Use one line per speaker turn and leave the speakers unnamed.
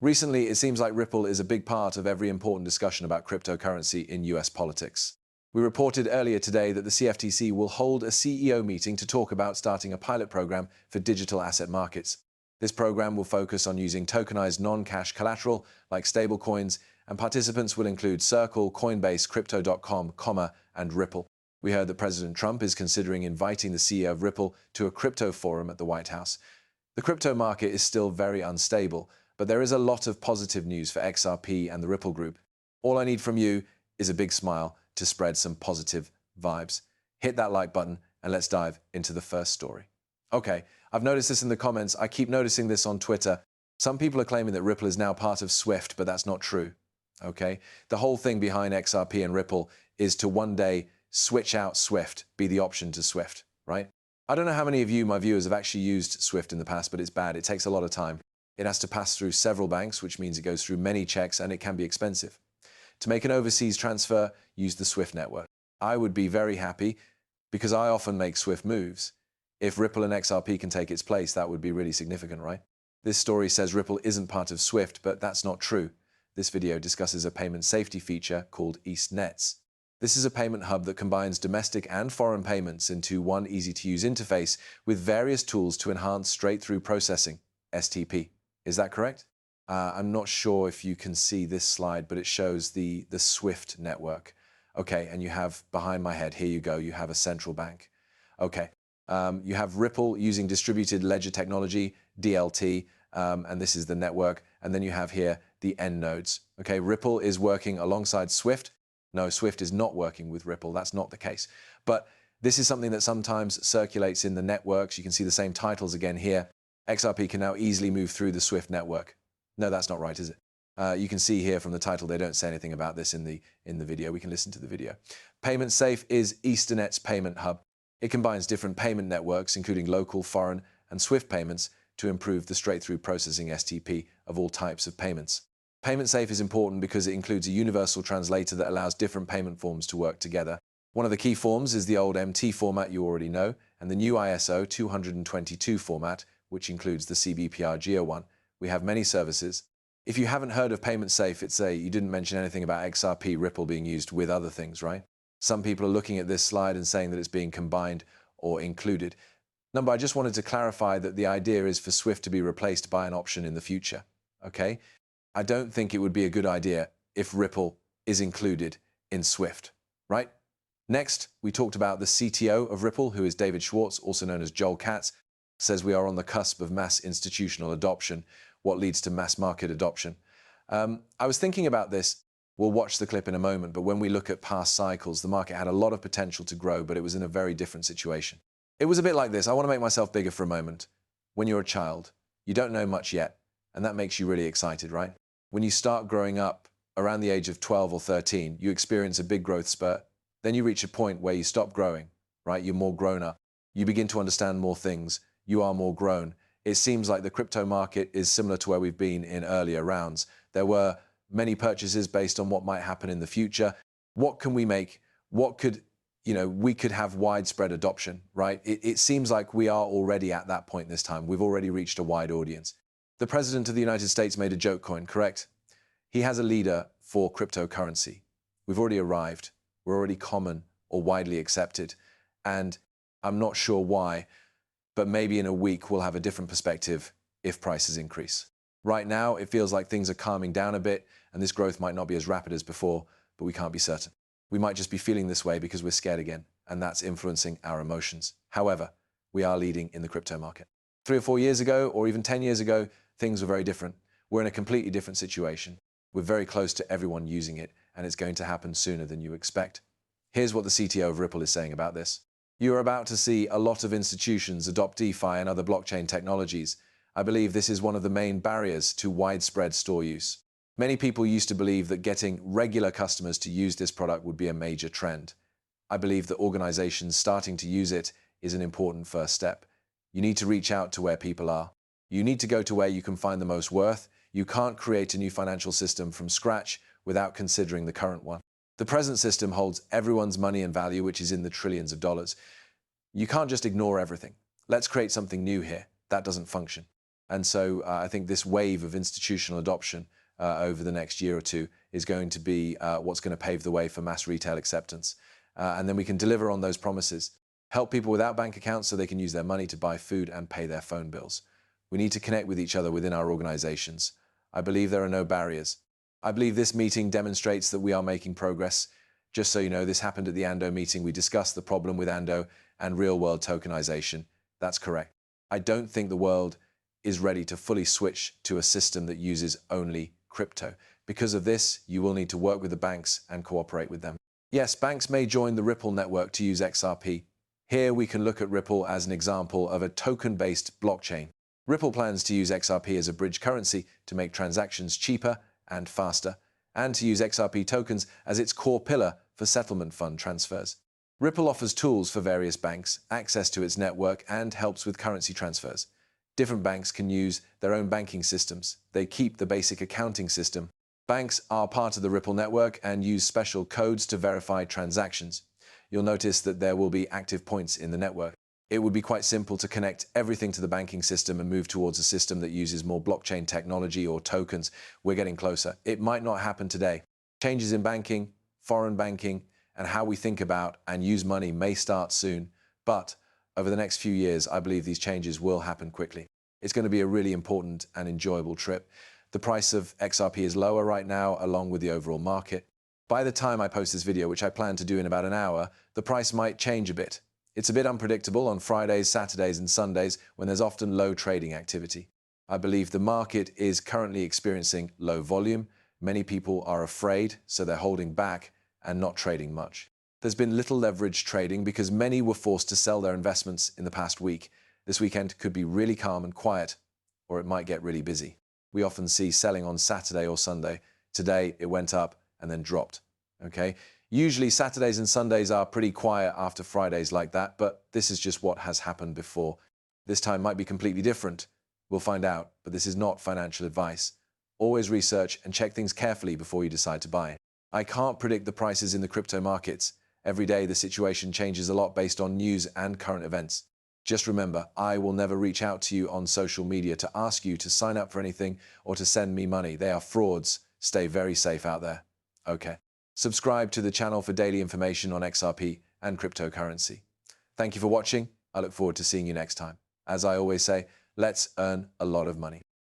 Recently, it seems like Ripple is a big part of every important discussion about cryptocurrency in US politics. We reported earlier today that the CFTC will hold a CEO meeting to talk about starting a pilot program for digital asset markets. This program will focus on using tokenized non-cash collateral like stablecoins, and participants will include Circle, Coinbase, Crypto.com, and Ripple. We heard that President Trump is considering inviting the CEO of Ripple to a crypto forum at the White House. The crypto market is still very unstable, but there is a lot of positive news for XRP and the Ripple Group. All I need from you is a big smile to spread some positive vibes. Hit that like button and let's dive into the first story. Okay, I've noticed this in the comments. I keep noticing this on Twitter. Some people are claiming that Ripple is now part of Swift, but that's not true. Okay, the whole thing behind XRP and Ripple is to one day switch out Swift, be the option to Swift, right? I don't know how many of you, my viewers, have actually used Swift in the past, but it's bad. It takes a lot of time. It has to pass through several banks, which means it goes through many checks and it can be expensive. To make an overseas transfer, use the Swift network. I would be very happy, because I often make Swift moves. If Ripple and XRP can take its place, that would be really significant, right? This story says Ripple isn't part of Swift, but that's not true. This video discusses a payment safety feature called Us.Thankx. This is a payment hub that combines domestic and foreign payments into one easy-to-use interface with various tools to enhance straight-through processing, STP. Is that correct? I'm not sure if you can see this slide, but it shows the Swift network. Okay, and you have, behind my head, here you go, you have a central bank. Okay, you have Ripple using distributed ledger technology, DLT, and this is the network. And then you have here the end nodes. Okay, Ripple is working alongside Swift. No, Swift is not working with Ripple. That's not the case. But this is something that sometimes circulates in the networks. You can see the same titles again here. XRP can now easily move through the Swift network. No, that's not right, is it? You can see here from the title, they don't say anything about this in the video. We can listen to the video. Payment Safe is Us.Thankx's payment hub. It combines different payment networks, including local, foreign, and Swift payments, to improve the straight-through processing STP of all types of payments. Payment Safe is important because it includes a universal translator that allows different payment forms to work together. One of the key forms is the old MT format you already know, and the new ISO 222 format, which includes the CBPR Geo one. We have many services. If you haven't heard of Payment Safe, you didn't mention anything about XRP Ripple being used with other things, right? Some people are looking at this slide and saying that it's being combined or included. No, I just wanted to clarify that the idea is for Swift to be replaced by an option in the future, okay? I don't think it would be a good idea if Ripple is included in Swift, right? Next, we talked about the CTO of Ripple, who is David Schwartz, also known as Joel Katz, says we are on the cusp of mass institutional adoption, what leads to mass market adoption. I was thinking about this. We'll watch the clip in a moment, but when we look at past cycles, the market had a lot of potential to grow, but it was in a very different situation. It was a bit like this. I want to make myself bigger for a moment. When you're a child, you don't know much yet, and that makes you really excited, right? When you start growing up around the age of 12 or 13, you experience a big growth spurt. Then you reach a point where you stop growing, right? You're more grown up. You begin to understand more things. You are more grown. It seems like the crypto market is similar to where we've been in earlier rounds. There were many purchases based on what might happen in the future. What can we make? What could, we could have widespread adoption, right? It seems like we are already at that point this time. We've already reached a wide audience. The President of the United States made a joke coin, correct? He has a leader for cryptocurrency. We've already arrived. We're already common or widely accepted. And I'm not sure why, but maybe in a week we'll have a different perspective if prices increase. Right now, it feels like things are calming down a bit, and this growth might not be as rapid as before, but we can't be certain. We might just be feeling this way because we're scared again, and that's influencing our emotions. However, we are leading in the crypto market. 3 or 4 years ago, or even 10 years ago, things were very different. We're in a completely different situation. We're very close to everyone using it, and it's going to happen sooner than you expect. Here's what the CTO of Ripple is saying about this. You are about to see a lot of institutions adopt DeFi and other blockchain technologies. I believe this is one of the main barriers to widespread store use. Many people used to believe that getting regular customers to use this product would be a major trend. I believe that organizations starting to use it is an important first step. You need to reach out to where people are. You need to go to where you can find the most worth. You can't create a new financial system from scratch without considering the current one. The present system holds everyone's money and value, which is in the trillions of dollars. You can't just ignore everything. Let's create something new here. That doesn't function. And so I think this wave of institutional adoption over the next year or two is going to be what's going to pave the way for mass retail acceptance. And then we can deliver on those promises. Help people without bank accounts so they can use their money to buy food and pay their phone bills. We need to connect with each other within our organizations. I believe there are no barriers. I believe this meeting demonstrates that we are making progress. Just so you know, this happened at the Ando meeting. We discussed the problem with Ando and real-world tokenization. That's correct. I don't think the world is ready to fully switch to a system that uses only crypto. Because of this, you will need to work with the banks and cooperate with them. Yes, banks may join the Ripple network to use XRP. Here we can look at Ripple as an example of a token-based blockchain. Ripple plans to use XRP as a bridge currency to make transactions cheaper and faster, and to use XRP tokens as its core pillar for settlement fund transfers. Ripple offers tools for various banks, access to its network, and helps with currency transfers. Different banks can use their own banking systems. They keep the basic accounting system. Banks are part of the Ripple network and use special codes to verify transactions. You'll notice that there will be active points in the network. It would be quite simple to connect everything to the banking system and move towards a system that uses more blockchain technology or tokens. We're getting closer. It might not happen today. Changes in banking, foreign banking, and how we think about and use money may start soon, but over the next few years, I believe these changes will happen quickly. It's going to be a really important and enjoyable trip. The price of XRP is lower right now, along with the overall market. By the time I post this video, which I plan to do in about an hour, the price might change a bit. It's a bit unpredictable on Fridays, Saturdays, and Sundays when there's often low trading activity. I believe the market is currently experiencing low volume. Many people are afraid, so they're holding back and not trading much. There's been little leverage trading because many were forced to sell their investments in the past week. This weekend could be really calm and quiet, or it might get really busy. We often see selling on Saturday or Sunday. Today, it went up and then dropped. Okay? Usually Saturdays and Sundays are pretty quiet after Fridays like that, but this is just what has happened before. This time might be completely different. We'll find out, but this is not financial advice. Always research and check things carefully before you decide to buy. I can't predict the prices in the crypto markets. Every day the situation changes a lot based on news and current events. Just remember, I will never reach out to you on social media to ask you to sign up for anything or to send me money. They are frauds. Stay very safe out there. Okay. Subscribe to the channel for daily information on XRP and cryptocurrency. Thank you for watching. I look forward to seeing you next time. As I always say, let's earn a lot of money.